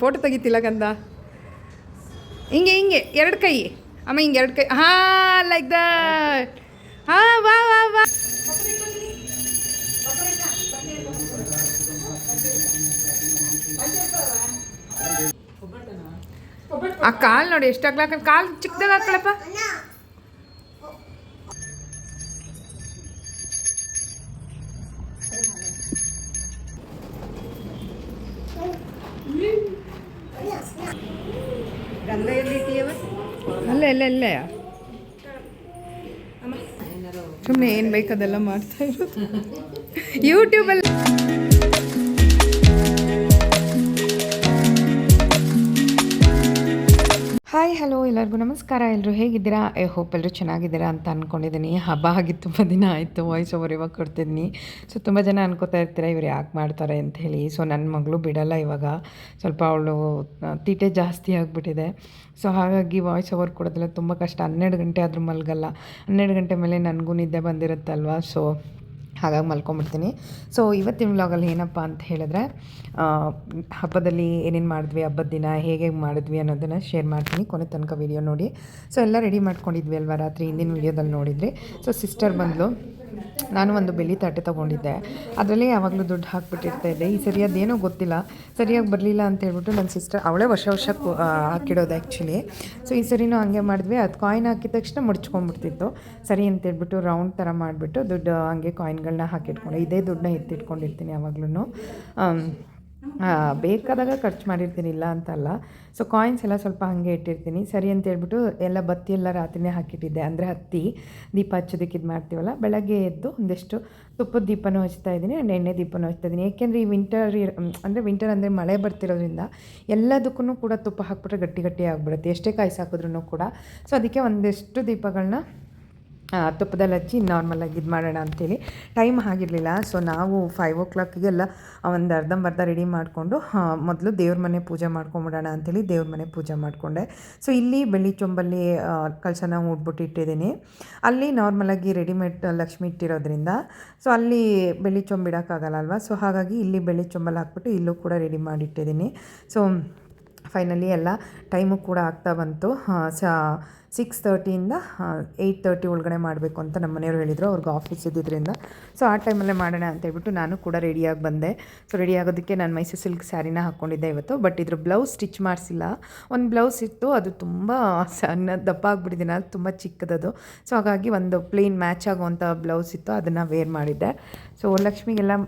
Photo ತೆಗಿತಿಲ್ಲ ಕಂದ. ಹಿಂಗೆ ಎರಡು ಕೈ ಅಮ್ಮ, ಹಿಂಗೆ ಎರಡು ಕೈ. ಹಾಂ, ಲೈಕ್ ದಟ್. ಹಾಂ, ವಾ ವಾ ವಾ. ಆ ಕಾಲು ನೋಡಿ ಎಷ್ಟು ಆಗ್ಲಾಕ, ಕಾಲು ಚಿಕ್ಕದಾಗ ಹಾಕಳಪ್ಪ. ಅಲ್ಲೇ ಸುಮ್ಮನೆ ಏನು ಬೇಕು ಅದೆಲ್ಲ ಮಾಡ್ತಾ ಇರೋದು ಯೂಟ್ಯೂಬಲ್ಲಿ. ಹಾಯ್ ಹಲೋ ಎಲ್ಲರಿಗೂ ನಮಸ್ಕಾರ. ಎಲ್ಲರೂ ಹೇಗಿದ್ದೀರಾ? ಐ ಹೋಪ್ ಎಲ್ಲರೂ ಚೆನ್ನಾಗಿದ್ದೀರಾ ಅಂತ ಅಂದ್ಕೊಂಡಿದ್ದೀನಿ. ಹಬ್ಬ ಆಗಿ ತುಂಬ ದಿನ ಆಯಿತು ವಾಯ್ಸ್ ಓವರ್ ಇವಾಗ ಕೊಡ್ತಿದ್ದೀನಿ. ಸೊ ತುಂಬ ಜನ ಅನ್ಕೋತಾ ಇರ್ತೀರ ಇವ್ರು ಯಾಕೆ ಮಾಡ್ತಾರೆ ಅಂತ ಹೇಳಿ. ಸೊ ನನ್ನ ಮಗಳು ಬಿಡಲ್ಲ ಇವಾಗ, ಸ್ವಲ್ಪ ಅವಳು ತೀಟೆ ಜಾಸ್ತಿ ಆಗಿಬಿಟ್ಟಿದೆ. ಸೊ ಹಾಗಾಗಿ ವಾಯ್ಸ್ ಓವರ್ ಕೊಡೋದಿಲ್ಲ, ತುಂಬ ಕಷ್ಟ. 12 ಗಂಟೆ ಆದರೂ ಮಲಗಲ್ಲ. 12 ಗಂಟೆ ಮೇಲೆ ನನಗೂ ನಿದ್ದೆ ಬಂದಿರುತ್ತಲ್ವ, ಸೊ ಹಾಗಾಗಿ ಮಲ್ಕೊಂಬಿಡ್ತೀನಿ. ಸೊ ಇವತ್ತಿನ ವ್ಲಾಗಲ್ಲಿ ಏನಪ್ಪ ಅಂತ ಹೇಳಿದ್ರೆ, ಹಬ್ಬದಲ್ಲಿ ಏನೇನು ಮಾಡಿದ್ವಿ, ಹಬ್ಬದ ದಿನ ಹೇಗೆ ಮಾಡಿದ್ವಿ ಅನ್ನೋದನ್ನು ಶೇರ್ ಮಾಡ್ತೀನಿ. ಕೊನೆ ತನಕ ವೀಡಿಯೋ ನೋಡಿ. ಸೊ ಎಲ್ಲ ರೆಡಿ ಮಾಡ್ಕೊಂಡಿದ್ವಿ ಅಲ್ವಾ ರಾತ್ರಿ, ಹಿಂದಿನ ವೀಡಿಯೋದಲ್ಲಿ ನೋಡಿದ್ರಿ. ಸೊ ಸಿಸ್ಟರ್ ಬಂದಳು, ನಾನು ಒಂದು ಬೆಳ್ಳಿ ತಟ್ಟೆ ತೊಗೊಂಡಿದ್ದೆ, ಅದರಲ್ಲೇ ಯಾವಾಗಲೂ ದುಡ್ಡು ಹಾಕ್ಬಿಟ್ಟಿರ್ತಾಯಿದ್ದೆ. ಈ ಸರಿ ಅದೇನೋ ಗೊತ್ತಿಲ್ಲ, ಸರಿಯಾಗಿ ಬರಲಿಲ್ಲ ಅಂತ ಹೇಳ್ಬಿಟ್ಟು ನನ್ನ ಸಿಸ್ಟರ್, ಅವಳೇ ವರ್ಷ ಹಾಕಿಡೋದು ಆ್ಯಕ್ಚುಲಿ. ಸೊ ಈ ಸರಿನೂ ಹಂಗೆ ಮಾಡಿದ್ವಿ. ಅದು ಕಾಯಿನ್ ಹಾಕಿದ ತಕ್ಷಣ ಮುಡ್ಚ್ಕೊಂಡ್ಬಿಡ್ತಿತ್ತು. ಸರಿ ಅಂತೇಳ್ಬಿಟ್ಟು ರೌಂಡ್ ಥರ ಮಾಡಿಬಿಟ್ಟು ದುಡ್ಡು ಹಂಗೆ ಕಾಯಿನ್ಗಳನ್ನ ಹಾಕಿಟ್ಕೊಂಡು, ಇದೇ ದುಡ್ಡನ್ನ ಎತ್ತಿಟ್ಕೊಂಡಿರ್ತೀನಿ ಯಾವಾಗ್ಲೂ. ಬೇಕಾದಾಗ ಖರ್ಚು ಮಾಡಿರ್ತೀನಿ, ಇಲ್ಲ ಅಂತಲ್ಲ. ಸೊ ಕಾಯಿನ್ಸ್ ಎಲ್ಲ ಸ್ವಲ್ಪ ಹಾಗೆ ಇಟ್ಟಿರ್ತೀನಿ. ಸರಿ ಅಂತೇಳ್ಬಿಟ್ಟು ಎಲ್ಲ ಬತ್ತಿ ಎಲ್ಲ ರಾತ್ರಿನೇ ಹಾಕಿಟ್ಟಿದ್ದೆ, ಅಂದರೆ ಹತ್ತಿ ದೀಪ ಹಚ್ಚೋದಕ್ಕೆ ಇದು ಮಾಡ್ತೀವಲ್ಲ. ಬೆಳಗ್ಗೆ ಎದ್ದು ಒಂದಿಷ್ಟು ತುಪ್ಪದ ದೀಪನೂ ಹಚ್ತಾ ಇದ್ದೀನಿ ಆ್ಯಂಡ್ ಎಣ್ಣೆ ದೀಪನೂ ಹಚ್ತಾ ಇದ್ದೀನಿ. ಏಕೆಂದರೆ ಈ ವಿಂಟರ್ ಅಂದರೆ ಮಳೆ ಬರ್ತಿರೋದ್ರಿಂದ ಎಲ್ಲದಕ್ಕೂ ಕೂಡ ತುಪ್ಪ ಹಾಕ್ಬಿಟ್ರೆ ಗಟ್ಟಿ ಆಗಿಬಿಡುತ್ತೆ, ಎಷ್ಟೇ ಕಾಯಿ ಹಾಕಿದ್ರೂ ಕೂಡ. ಸೊ ಅದಕ್ಕೆ ಒಂದಿಷ್ಟು ದೀಪಗಳನ್ನ ತುಪ್ಪದಲ್ಲಿ ಹಚ್ಚಿ ನಾರ್ಮಲಾಗಿ ಇದು ಮಾಡೋಣ ಅಂಥೇಳಿ. ಟೈಮ್ ಆಗಿರಲಿಲ್ಲ. ಸೊ ನಾವು 5 o'clockಗೆಲ್ಲ ಒಂದು ಅರ್ಧಂಬರ್ಧ ರೆಡಿ ಮಾಡಿಕೊಂಡು ಮೊದಲು ದೇವ್ರ ಮನೆ ಪೂಜೆ ಮಾಡ್ಕೊಂಬಿಡೋಣ ಅಂಥೇಳಿ ದೇವ್ರ ಮನೆ ಪೂಜೆ ಮಾಡಿಕೊಂಡೆ. ಸೊ ಇಲ್ಲಿ ಬೆಳ್ಳಿ ಚೊಂಬಲ್ಲಿ ಕಳಶನ ಹೂಡ್ಬಿಟ್ಟು ಇಟ್ಟಿದ್ದೀನಿ. ಅಲ್ಲಿ ನಾರ್ಮಲಾಗಿ ರೆಡಿಮೇಡ್ ಲಕ್ಷ್ಮಿ ಇಟ್ಟಿರೋದ್ರಿಂದ ಸೊ ಅಲ್ಲಿ ಬೆಳ್ಳಿ ಚೊಂಬು ಇಡೋಕ್ಕಾಗಲ್ಲ ಅಲ್ವಾ. ಸೊ ಹಾಗಾಗಿ ಇಲ್ಲಿ ಬೆಳ್ಳಿ ಚೊಂಬಲ್ಲಿ ಹಾಕ್ಬಿಟ್ಟು ಇಲ್ಲೂ ಕೂಡ ರೆಡಿ ಮಾಡಿಟ್ಟಿದ್ದೀನಿ. ಸೊ ಫೈನಲಿ ಎಲ್ಲ ಟೈಮು ಕೂಡ ಆಗ್ತಾ ಬಂತು. 6:30ಇಂದ 8:30 ಒಳಗಡೆ ಮಾಡಬೇಕು ಅಂತ ನಮ್ಮ ಮನೆಯವರು ಹೇಳಿದರು, ಅವ್ರಿಗೆ ಆಫೀಸ್ ಇದ್ದಿದ್ದರಿಂದ. ಸೊ ಆ ಟೈಮಲ್ಲೇ ಮಾಡೋಣ ಅಂತೇಳ್ಬಿಟ್ಟು ನಾನು ಕೂಡ ರೆಡಿಯಾಗಿ ಬಂದೆ. ಸೊ ರೆಡಿ ಆಗೋದಕ್ಕೆ ನಾನು ಮೈಸೂರು ಸಿಲ್ಕ್ ಸ್ಯಾರಿನ ಹಾಕ್ಕೊಂಡಿದ್ದೆ ಇವತ್ತು. ಬಟ್ ಇದ್ರ ಬ್ಲೌಸ್ ಸ್ಟಿಚ್ ಮಾಡಿಸಿಲ್ಲ. ಒಂದು ಬ್ಲೌಸ್ ಇತ್ತು, ಅದು ತುಂಬ ಸಣ್ಣ ದಪ್ಪ ಆಗಿಬಿಟ್ಟಿದ್ದೀನಿ, ಅದು ತುಂಬ ಚಿಕ್ಕದದು. ಸೊ ಹಾಗಾಗಿ ಒಂದು ಪ್ಲೇನ್ ಮ್ಯಾಚ್ ಆಗುವಂಥ ಬ್ಲೌಸ್ ಇತ್ತು, ಅದನ್ನು ವೇರ್ ಮಾಡಿದ್ದೆ. ಸೊ ಲಕ್ಷ್ಮಿಗೆಲ್ಲ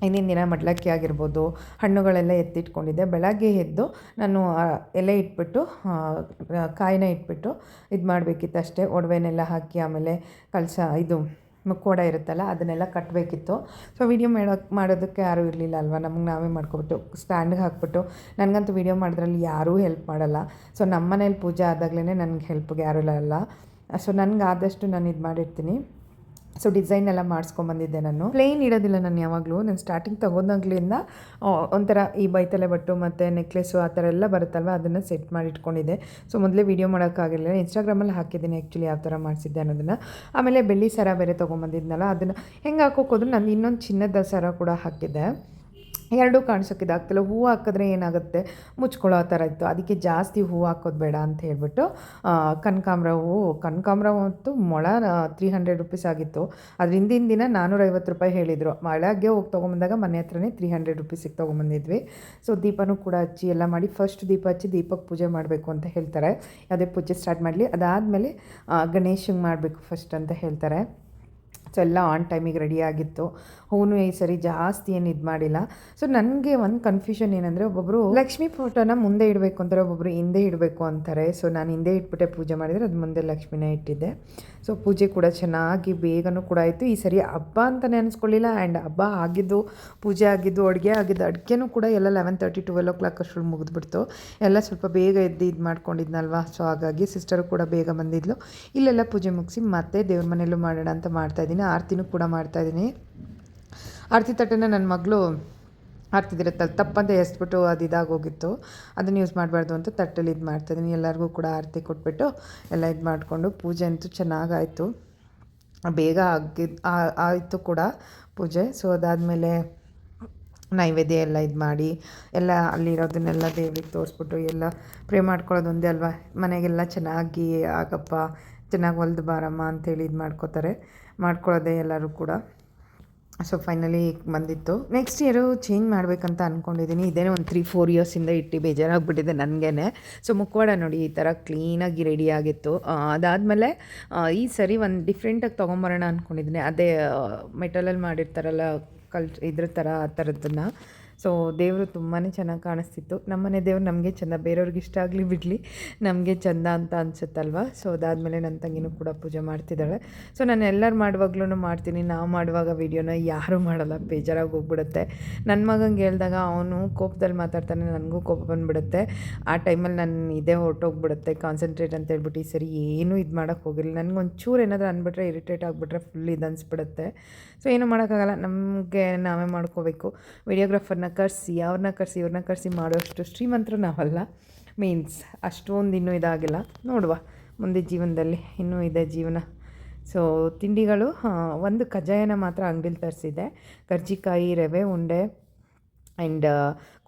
ಹಿಂದಿನ ದಿನ ಮಡ್ಲಕ್ಕಿ ಆಗಿರ್ಬೋದು, ಹಣ್ಣುಗಳೆಲ್ಲ ಎತ್ತಿಟ್ಕೊಂಡಿದ್ದೆ. ಬೆಳಗ್ಗೆ ಎದ್ದು ನಾನು ಎಲೆ ಇಟ್ಬಿಟ್ಟು ಕಾಯಿನ ಇಟ್ಬಿಟ್ಟು ಇದು ಮಾಡಬೇಕಿತ್ತು ಅಷ್ಟೇ. ಒಡವೆನೆಲ್ಲ ಹಾಕಿ ಆಮೇಲೆ ಕಳಶ ಇದು ಮುಕ್ಕೋಡ ಇರುತ್ತಲ್ಲ ಅದನ್ನೆಲ್ಲ ಕಟ್ಟಬೇಕಿತ್ತು. ಸೊ ವೀಡಿಯೋ ಮಾಡೋದಕ್ಕೆ ಯಾರೂ ಇರಲಿಲ್ಲ ಅಲ್ವಾ, ನಮಗೆ ನಾವೇ ಮಾಡ್ಕೊಬಿಟ್ಟು ಸ್ಟ್ಯಾಂಡ್ಗೆ ಹಾಕ್ಬಿಟ್ಟು. ನನಗಂತೂ ವೀಡಿಯೋ ಮಾಡೋದ್ರಲ್ಲಿ ಯಾರೂ ಹೆಲ್ಪ್ ಮಾಡಲ್ಲ. ಸೊ ನಮ್ಮ ಮನೇಲಿ ಪೂಜೆ ಆದಾಗಲೇ ನನಗೆ ಹೆಲ್ಪ್ಗೆ ಯಾರೂ ಇರಲ್ಲ. ಸೊ ನನಗೆ ಆದಷ್ಟು ನಾನು ಇದು ಮಾಡಿರ್ತೀನಿ. ಸೊ ಡಿಸೈನ್ ಎಲ್ಲ ಮಾಡಿಸ್ಕೊಂಬಂದಿದ್ದೆ. ನಾನು ಪ್ಲೇನ್ ಇಡೋದಿಲ್ಲ ನಾನು ಯಾವಾಗಲೂ. ನಾನು ಸ್ಟಾರ್ಟಿಂಗ್ ತೊಗೊಂಡಾಗ್ಲಿಂದ ಒಂಥರ ಈ ಬೈತಲೆ ಬಟ್ಟು ಮತ್ತು ನೆಕ್ಲೆಸ್ಸು ಆ ಥರ ಎಲ್ಲ ಬರುತ್ತಲ್ವ, ಅದನ್ನು ಸೆಟ್ ಮಾಡಿ ಇಟ್ಕೊಂಡಿದ್ದೆ. ಸೊ ಮೊದಲೇ ವೀಡಿಯೋ ಮಾಡೋಕ್ಕಾಗಿರಲಿಲ್ಲ. ಇನ್ಸ್ಟಾಗ್ರಾಮಲ್ಲಿ ಹಾಕಿದ್ದೀನಿ ಆ್ಯಕ್ಚುಲಿ ಯಾವ ಥರ ಮಾಡಿಸಿದ್ದೆ ಅನ್ನೋದನ್ನು. ಆಮೇಲೆ ಬೆಳ್ಳಿ ಸರ ಬೇರೆ ತೊಗೊಂಬಂದಿದ್ನಲ್ಲ, ಅದನ್ನು ಹೆಂಗೆ ಹಾಕೋಕೋದ್ರು. ನಾನು ಇನ್ನೊಂದು ಚಿನ್ನದ ಸರ ಕೂಡ ಹಾಕಿದ್ದೆ. ಎರಡೂ ಕಾಣಿಸೋಕ್ಕಿದಾಗ್ತಿಲ್ಲ. ಹೂವು ಹಾಕಿದ್ರೆ ಏನಾಗುತ್ತೆ, ಮುಚ್ಕೊಳ್ಳೋ ಥರ ಇತ್ತು. ಅದಕ್ಕೆ ಜಾಸ್ತಿ ಹೂವು ಹಾಕೋದು ಬೇಡ ಅಂತ ಹೇಳ್ಬಿಟ್ಟು ಕನಕಾಂಬ್ರ ಅಂತೂ ಮೊಳ 300 rupees ಆಗಿತ್ತು. ಅದ್ರ ಹಿಂದಿನ ದಿನ 450 ರೂಪಾಯಿ ಹೇಳಿದರು. ಬೆಳಗ್ಗೆ ಹೋಗಿ ತೊಗೊಂಬಂದಾಗ ಮನೆ ಹತ್ರನೇ 300 rupeesಗೆ ತೊಗೊಂಬಂದಿದ್ವಿ. ಸೊ ದೀಪನೂ ಕೂಡ ಹಚ್ಚಿ ಎಲ್ಲ ಮಾಡಿ, ಫಸ್ಟ್ ದೀಪ ಹಚ್ಚಿ ದೀಪಕ್ಕೆ ಪೂಜೆ ಮಾಡಬೇಕು ಅಂತ ಹೇಳ್ತಾರೆ. ಯಾವುದೇ ಪೂಜೆ ಸ್ಟಾರ್ಟ್ ಮಾಡಲಿ, ಅದಾದಮೇಲೆ ಗಣೇಶಂಗೆ ಮಾಡಬೇಕು ಫಸ್ಟ್ ಅಂತ ಹೇಳ್ತಾರೆ. ಸೊ ಎಲ್ಲ ಆನ್ ಟೈಮಿಗೆ ರೆಡಿಯಾಗಿತ್ತು. ಹೂವು ಈ ಸರಿ ಜಾಸ್ತಿ ಏನು ಇದು ಮಾಡಿಲ್ಲ. ಸೊ ನನಗೆ ಒಂದು ಕನ್ಫ್ಯೂಷನ್ ಏನಂದರೆ, ಒಬ್ಬೊಬ್ಬರು ಲಕ್ಷ್ಮೀ ಫೋಟೋನ ಮುಂದೆ ಇಡಬೇಕು ಅಂತಾರೆ, ಒಬ್ಬೊಬ್ಬರು ಹಿಂದೆ ಇಡಬೇಕು ಅಂತಾರೆ. ಸೊ ನಾನು ಹಿಂದೆ ಇಟ್ಬಿಟ್ಟೆ ಪೂಜೆ ಮಾಡಿದರೆ, ಅದು ಮುಂದೆ ಲಕ್ಷ್ಮಿನ ಇಟ್ಟಿದ್ದೆ. ಸೊ ಪೂಜೆ ಕೂಡ ಚೆನ್ನಾಗಿ ಬೇಗನೂ ಕೂಡ ಆಯಿತು. ಈ ಸರಿ ಹಬ್ಬ ಅಂತಲೇ ಅನಿಸ್ಕೊಳ್ಳಿಲ್ಲ. ಆ್ಯಂಡ್ ಹಬ್ಬ ಆಗಿದ್ದು, ಪೂಜೆ ಆಗಿದ್ದು, ಅಡುಗೆನೂ ಕೂಡ ಎಲ್ಲ 11:30 12 o'clock ಅಷ್ಟು ಮುಗಿದ್ಬಿಡ್ತು. ಎಲ್ಲ ಸ್ವಲ್ಪ ಬೇಗ ಎದ್ದು ಇದು ಮಾಡ್ಕೊಂಡಿದ್ನಲ್ವ. ಸೊ ಹಾಗಾಗಿ ಸಿಸ್ಟರು ಕೂಡ ಬೇಗ ಬಂದಿದ್ಲು. ಇಲ್ಲೆಲ್ಲ ಪೂಜೆ ಮುಗಿಸಿ ಮತ್ತೆ ದೇವ್ರ ಮನೆಯಲ್ಲೂ ಮಾಡೋಣ ಅಂತ ಮಾಡ್ತಾಯಿದ್ದೀನಿ. ಆರತಿನೂ ಕೂಡ ಮಾಡ್ತಾಯಿದ್ದೀನಿ. ಆರತಿ ತಟ್ಟೆನ ನನ್ನ ಮಗಳು ಆರ್ತಿದಿರುತ್ತಲ್ಲ ತಪ್ಪಂತ ಎಸ್ಬಿಟ್ಟು ಅದು ಇದಾಗೋಗಿತ್ತು, ಅದನ್ನು ಯೂಸ್ ಮಾಡಬಾರ್ದು ಅಂತ ತಟ್ಟೆಲಿ ಇದು ಮಾಡ್ತಾಯಿದ್ದೀನಿ. ಎಲ್ಲರಿಗೂ ಕೂಡ ಆರತಿ ಕೊಟ್ಬಿಟ್ಟು ಎಲ್ಲ ಇದು ಮಾಡಿಕೊಂಡು ಪೂಜೆ ಅಂತೂ ಚೆನ್ನಾಗಾಯಿತು, ಬೇಗ ಆಯಿತು ಕೂಡ ಪೂಜೆ. ಸೊ ಅದಾದಮೇಲೆ ನೈವೇದ್ಯ ಎಲ್ಲ ಇದು ಮಾಡಿ ಎಲ್ಲ ಅಲ್ಲಿರೋದನ್ನೆಲ್ಲ ದೇವ್ರಿಗೆ ತೋರಿಸ್ಬಿಟ್ಟು ಎಲ್ಲ ಪ್ರೇ ಮಾಡ್ಕೊಳ್ಳೋದು ಒಂದೇ ಅಲ್ವಾ. ಮನೆಗೆಲ್ಲ ಚೆನ್ನಾಗಿ ಆಗಪ್ಪ, ಚೆನ್ನಾಗಿ ಹೊಲ್ದು ಬಾರಮ್ಮ ಅಂಥೇಳಿ ಇದು ಮಾಡ್ಕೊಳ್ಳೋದೇ ಎಲ್ಲರೂ ಕೂಡ. ಸೊ ಫೈನಲಿ ಬಂದಿತ್ತು. ನೆಕ್ಸ್ಟ್ ಇಯರು ಚೇಂಜ್ ಮಾಡಬೇಕಂತ ಅಂದ್ಕೊಂಡಿದ್ದೀನಿ. ಇದೇನೇ ಒಂದು 3-4 ಇಯರ್ಸಿಂದ ಇಟ್ಟು ಬೇಜಾರಾಗ್ಬಿಟ್ಟಿದೆ ನನಗೇ. ಸೊ ಮುಖವಾಡ ನೋಡಿ ಈ ಥರ ಕ್ಲೀನಾಗಿ ರೆಡಿ ಆಗಿತ್ತು. ಅದಾದಮೇಲೆ ಈ ಸರಿ ಒಂದು ಡಿಫ್ರೆಂಟಾಗಿ ತೊಗೊಂಬರೋಣ ಅಂದ್ಕೊಂಡಿದ್ದೀನಿ. ಅದೇ ಮೆಟಲಲ್ಲಿ ಮಾಡಿರ್ತಾರಲ್ಲ ಇದ್ರ ಥರ ಆ ಥರದ್ದನ್ನು. ಸೊ ದೇವರು ತುಂಬಾ ಚೆನ್ನಾಗಿ ಕಾಣಿಸ್ತಿತ್ತು. ನಮ್ಮನೆ ದೇವ್ರು ನಮಗೆ ಚೆಂದ, ಬೇರೆಯವ್ರಿಗೆ ಇಷ್ಟ ಆಗಲಿ ಬಿಡಲಿ ನಮಗೆ ಚೆಂದ ಅಂತ ಅನಿಸುತ್ತಲ್ವ. ಸೊ ಅದಾದಮೇಲೆ ನನ್ನ ತಂಗಿನೂ ಕೂಡ ಪೂಜೆ ಮಾಡ್ತಿದ್ದಾಳೆ. ಸೊ ನಾನು ಎಲ್ಲರೂ ಮಾಡುವಾಗ್ಲೂ ಮಾಡ್ತೀನಿ, ನಾವು ಮಾಡುವಾಗ ವೀಡಿಯೋನ ಯಾರೂ ಮಾಡಲ್ಲ, ಬೇಜಾರಾಗಿ ಹೋಗ್ಬಿಡುತ್ತೆ. ನನ್ನ ಮಗಂಗೆ ಹೇಳಿದಾಗ ಅವನು ಕೋಪದಲ್ಲಿ ಮಾತಾಡ್ತಾನೆ, ನನಗೂ ಕೋಪ ಬಂದುಬಿಡುತ್ತೆ. ಆ ಟೈಮಲ್ಲಿ ನಾನು ಇದೇ ಹೊರಟೋಗ್ಬಿಡುತ್ತೆ ಕಾನ್ಸಂಟ್ರೇಟ್ ಅಂತ ಹೇಳ್ಬಿಟ್ಟು ಈ ಸರಿ ಏನೂ ಇದು ಮಾಡೋಕ್ಕೆ ಹೋಗಿಲ್ಲ. ನನಗೊಂಚೂರು ಏನಾದರೂ ಅಂದ್ಬಿಟ್ರೆ ಇರಿಟೇಟ್ ಆಗಿಬಿಟ್ರೆ ಫುಲ್ ಇದು ಅನಿಸ್ಬಿಡುತ್ತೆ. ಸೊ ಏನೂ ಮಾಡೋಕ್ಕಾಗಲ್ಲ, ನಮಗೆ ನಾವೇ ಮಾಡ್ಕೋಬೇಕು. ವಿಡಿಯೋಗ್ರಾಫರ್ನ ಕರೆಸಿ ಇವ್ರನ್ನ ಕರೆಸಿ ಮಾಡೋಷ್ಟು ಶ್ರೀಮಂತರು ನಾವಲ್ಲ. ಮೀನ್ಸ್ ಅಷ್ಟೊಂದು ಇನ್ನೂ ಇದಾಗಿಲ್ಲ. ನೋಡುವ ಮುಂದೆ ಜೀವನದಲ್ಲಿ ಇನ್ನೂ ಇದೆ ಜೀವನ. ಸೊ ತಿಂಡಿಗಳು ಒಂದು ಕಜ್ಜಾಯನ ಮಾತ್ರ ಅಂಗಡಿಲಿ ತರಿಸಿದೆ. ಕರ್ಜಿಕಾಯಿ, ರವೆ ಉಂಡೆ ಆ್ಯಂಡ್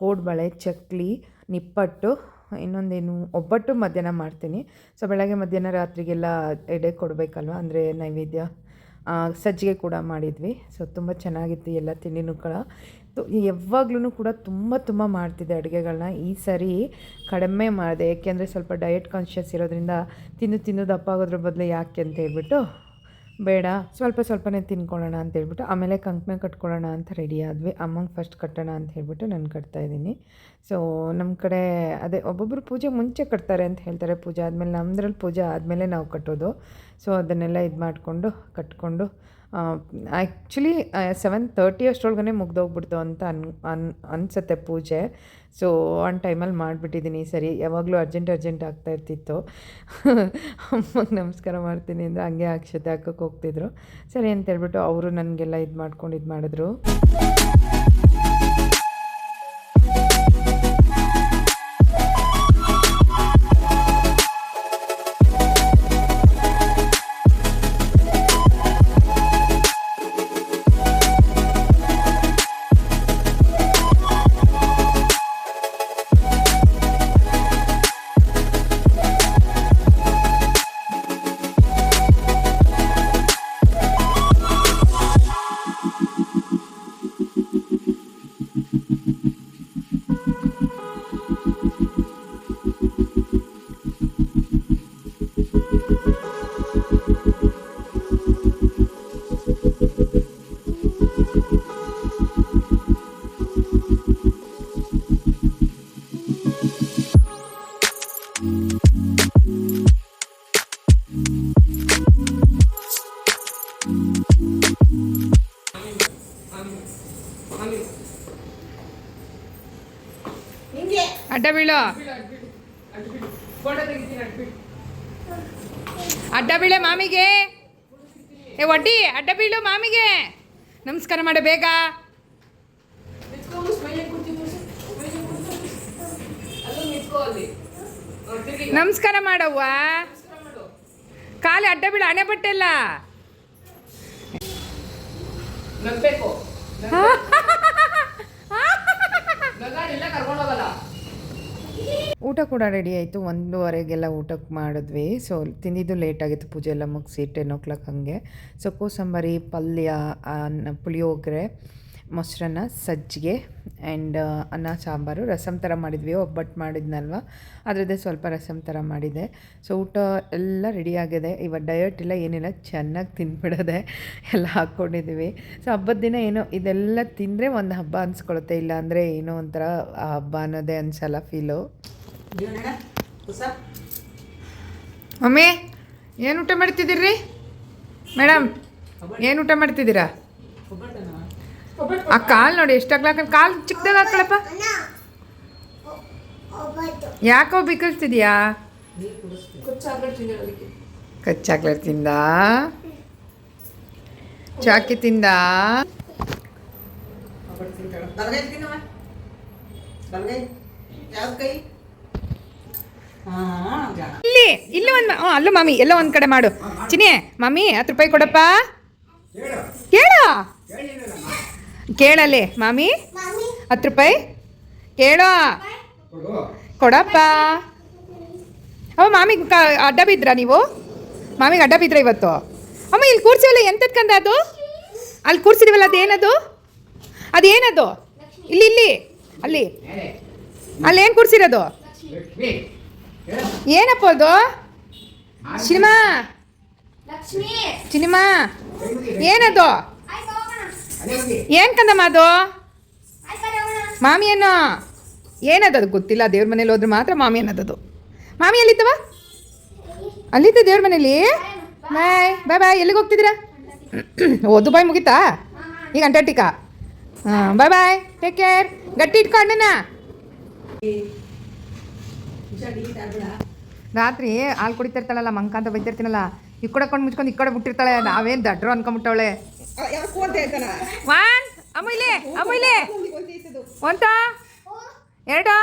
ಕೋಡ್ಬಳೆ, ಚಕ್ಲಿ, ನಿಪ್ಪಟ್ಟು, ಇನ್ನೊಂದೇನು ಒಬ್ಬಟ್ಟು ಮಧ್ಯಾಹ್ನ ಮಾಡ್ತೀನಿ. ಸೊ ಬೆಳಗ್ಗೆ ಮಧ್ಯಾಹ್ನ ರಾತ್ರಿಗೆಲ್ಲ ಎಡೆ ಕೊಡಬೇಕಲ್ವ, ಅಂದರೆ ನೈವೇದ್ಯ. ಸಜ್ಜಿಗೆ ಕೂಡ ಮಾಡಿದ್ವಿ. ಸೊ ತುಂಬ ಚೆನ್ನಾಗಿತ್ತು ಎಲ್ಲ ತಿಂಡಿನೂ ಕೂಡ. ಯಾವಾಗ್ಲೂ ಕೂಡ ತುಂಬ ಮಾಡ್ತಿದ್ದೆ ಅಡುಗೆಗಳನ್ನ. ಈ ಸರಿ ಕಡಿಮೆ ಮಾಡಿದೆ, ಏಕೆಂದರೆ ಸ್ವಲ್ಪ ಡಯಟ್ ಕಾನ್ಷಿಯಸ್ ಇರೋದ್ರಿಂದ ತಿಂದು ದಪ್ಪ ಆಗೋದ್ರ ಬದಲು ಯಾಕೆ ಅಂತ ಹೇಳ್ಬಿಟ್ಟು ಬೇಡ ಸ್ವಲ್ಪನೇ ತಿನ್ಕೊಳ್ಳೋಣ ಅಂತ ಹೇಳ್ಬಿಟ್ಟು ಆಮೇಲೆ ಕಂಕಣ ಕಟ್ಕೊಳ್ಳೋಣ ಅಂತ ರೆಡಿ ಆದ್ವಿ. ಅಮ್ಮಂಗೆ ಫಸ್ಟ್ ಕಟ್ಟೋಣ ಅಂತ ಹೇಳ್ಬಿಟ್ಟು ನಾನು ಕಟ್ತಾಯಿದ್ದೀನಿ. ಸೊ ನಮ್ಮ ಕಡೆ ಅದೇ ಒಬ್ಬೊಬ್ಬರು ಪೂಜೆ ಮುಂಚೆ ಕಟ್ತಾರೆ ಅಂತ ಹೇಳ್ತಾರೆ, ಪೂಜೆ ಆದಮೇಲೆ. ನಮ್ಮದ್ರಲ್ಲಿ ಪೂಜೆ ಆದಮೇಲೆ ನಾವು ಕಟ್ಟೋದು. ಸೊ ಅದನ್ನೆಲ್ಲ ಇದು ಮಾಡಿಕೊಂಡು ಕಟ್ಕೊಂಡು ಆ್ಯಕ್ಚುಲಿ 7:30 ಅಷ್ಟರೊಳಗನೆ ಮುಗ್ದೋಗ್ಬಿಡ್ತು ಅಂತ ಅನಿಸುತ್ತೆ ಪೂಜೆ. ಸೊ ಆನ್ ಟೈಮಲ್ಲಿ ಮಾಡಿಬಿಟ್ಟಿದ್ದೀನಿ ಸರಿ. ಯಾವಾಗಲೂ ಅರ್ಜೆಂಟ್ ಆಗ್ತಾಯಿರ್ತಿತ್ತು. ಅಮ್ಮಗೆ ನಮಸ್ಕಾರ ಮಾಡ್ತೀನಿ ಅಂದರೆ ಹಂಗೆ ಅಕ್ಷತೆ ಹಾಕೋಕ್ಕೆ ಹೋಗ್ತಿದ್ರು. ಸರಿ ಅಂತ ಹೇಳ್ಬಿಟ್ಟು ಅವರು ನನಗೆಲ್ಲ ಇದು ಮಾಡಿದ್ರು. ಅಡ್ಡ ಬೀಳೋ, ಅಡ್ಡ ಬೀಳೆ ಮಾಮಿಗೆ. ಒಡ್ಡಿ ಅಡ್ಡ ಬೀಳು ಮಾಮಿಗೆ. ನಮಸ್ಕಾರ ಮಾಡು ಬೇಗ. ನಮಸ್ಕಾರ ಮಾಡವ್ವ. ಕಾಲು ಅಡ್ಡ ಬೀಳು, ಹಣೆ ಬಟ್ಟೆಲ್ಲ ಊಟ ಕೂಡ ರೆಡಿ ಆಯಿತು. 1:15ಗೆಲ್ಲ ಊಟಕ್ಕೆ ಮಾಡಿದ್ವಿ. ಸೊ ತಿಂದಿದ್ದು ಲೇಟಾಗಿತ್ತು, ಪೂಜೆ ಎಲ್ಲ ಮುಗಿಸಿ 10 o'clock ಹಾಗೆ. ಸೊ ಕೋಸಂಬರಿ, ಪಲ್ಯ, ಪುಳಿಯೋಗರೆ, ಮೊಸರನ್ನ, ಸಜ್ಜಿಗೆ ಆ್ಯಂಡ್ ಅನ್ನ, ಸಾಂಬಾರು, ರಸಮ್ ಥರ ಮಾಡಿದ್ವಿ. ಒಬ್ಬಟ್ಟು ಮಾಡಿದ್ನಲ್ವ ಅದರದ್ದೇ ಸ್ವಲ್ಪ ರಸಮ್ ಥರ ಮಾಡಿದೆ. ಸೊ ಊಟ ಎಲ್ಲ ರೆಡಿಯಾಗಿದೆ. ಇವಾಗ ಡಯಟ್ ಇಲ್ಲ ಏನಿಲ್ಲ, ಚೆನ್ನಾಗಿ ತಿಂದ್ಬಿಡೋದೆ ಎಲ್ಲ ಹಾಕ್ಕೊಂಡಿದ್ದೀವಿ. ಸೊ ಹಬ್ಬದ ದಿನ ಏನೋ ಇದೆಲ್ಲ ತಿಂದರೆ ಒಂದು ಹಬ್ಬ ಅನ್ಸ್ಕೊಳುತ್ತೆ, ಇಲ್ಲ ಅಂದರೆ ಏನೋ ಒಂಥರ ಹಬ್ಬ ಅನ್ನೋದೇ ಅನ್ಸಲ್ಲ ಫೀಲು. ಮಮ್ಮಿ ಏನು ಊಟ ಮಾಡ್ತಿದ್ದೀರಿ ಮೇಡಮ್? ಏನು ಊಟ ಮಾಡ್ತಿದ್ದೀರಾ? ಆ ಕಾಲು ನೋಡಿ ಎಷ್ಟಾಗ್ಲಾಕ, ಕಾಲು ಚಿಕ್ಕದಾಗ ಹಾಕೊಳಪ್ಪ. ಯಾಕೋ ಬಿಕ್ಕಳಿಸ್ತಿದ್ಯಾ? ಕಚ್ಚಾಕ್ಲೇಟ್ ತಿಂದ, ಚಾಕಿ ತಿಂದ. ಇಲ್ಲಿ ಒಂದು ಅಲ್ಲೂ ಮಾಮಿ ಎಲ್ಲ ಒಂದು ಕಡೆ ಮಾಡು. ಚಿನಿ ಮಾಮಿ 10 ರೂಪಾಯಿ ಕೊಡಪ್ಪ. ಕೇಳಲ್ಲಿ ಮಾಮಿ. ರೂಪಾಯಿ ಕೇಳೋ ಕೊಡಪ್ಪ. ಅವ ಮಾಮಿಗೆ ಅಡ್ಡ ಬಿದ್ರಾ ನೀವು? ಮಾಮಿಗೆ ಅಡ್ಡ ಬಿದ್ರಾ ಇವತ್ತು? ಅಮ್ಮ ಇಲ್ಲಿ ಕೂರ್ಸಿವಲ್ಲ, ಎಂತದ್ ಕಂದ ಅದು? ಅಲ್ಲಿ ಕೂರ್ಸಿದೀವಲ್ಲ, ಅದೇನದು? ಅದೇನದು? ಇಲ್ಲಿ ಇಲ್ಲಿ ಅಲ್ಲಿ ಅಲ್ಲೇನು ಕೂರ್ಸಿರೋದು? ಏನಪ್ಪ ಅದು? ಸಿನಿಮಾ ಸಿನಿಮಾ ಏನದು? ಏನು ಕಂದಮ್ಮ ಅದು? ಮಾಮಿ ಏನೋ ಏನದು? ಅದು ಗೊತ್ತಿಲ್ಲ. ದೇವ್ರ ಮನೇಲಿ ಹೋದ್ರೆ ಮಾತ್ರ ಮಾಮಿ ಅನ್ನೋದದು. ಮಾಮಿ ಎಲ್ಲಿದ್ದವ? ಅಲ್ಲಿದ್ದ ದೇವ್ರ ಮನೇಲಿ. ಬಾಯ್ ಬಾಯ್ ಬಾಯ್. ಎಲ್ಲಿಗೆ ಹೋಗ್ತಿದ್ದೀರಾ? ಓದು ಬಾಯ್ ಮುಗಿತಾ ಈಗ? ಅಂಟಾರ್ಟಿಕಾ. ಹಾಂ ಬಾಯ್ ಬಾಯ್, ಟೇಕ್ ಕೇರ್. ಗಟ್ಟಿ ಇಟ್ಕೊ ಅಣ್ಣನ. ರಾತ್ರಿ ಹಾಲು ಕುಡಿತಿರ್ತಾಳಲ್ಲ ಮಂಕ ಅಂತ ಬೈತಿರ್ತೀನಲ್ಲ, ಈ ಕಡೆ ಕೊಂಡು ಮುಚ್ಕೊಂಡು ಈ ಕಡೆ ಬಿಟ್ಟಿರ್ತಾಳೆ. ನಾವೇನು ದಡ್ರು ಅನ್ಕೊಂಬಿಟ್ಟವಳೆ. ಒನ್ ಅಮ್ಮ ಇಲ್ಲಿ, ಅಮ್ಮ ಇಲ್ಲಿ ಒಂಟ ಎರಡು.